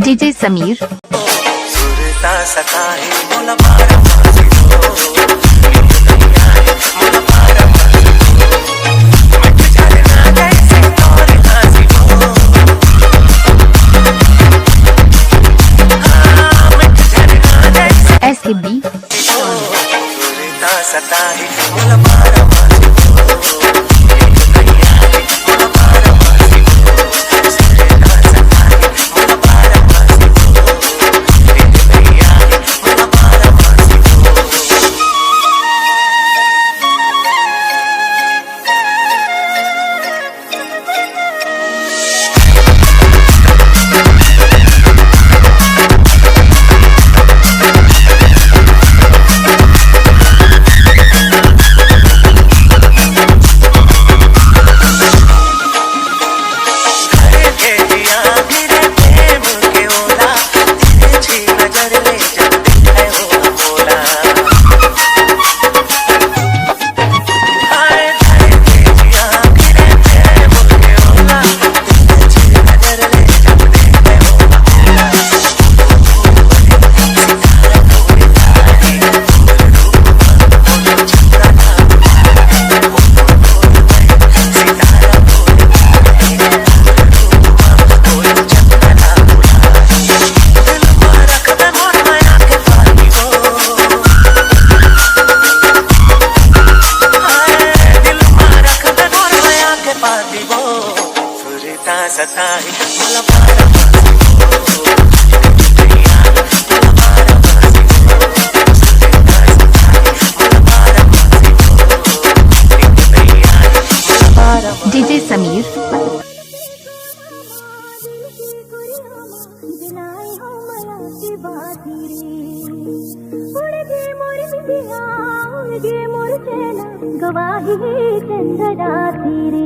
DJ Sameer सुरता सताए मोला पारा मासी हो मोला पारा मासी हो मत जाना जैसे और हासी हो मत जाना जैसे ऐसे भी सुरता सताए मोला पारा मासी हो सताई मोला पारा मासी हो मोला पारा मासी हो सुरता सताई मोला पारा मासी हो मोला पारा डीजे समीर गवाही चंद्रा तेरी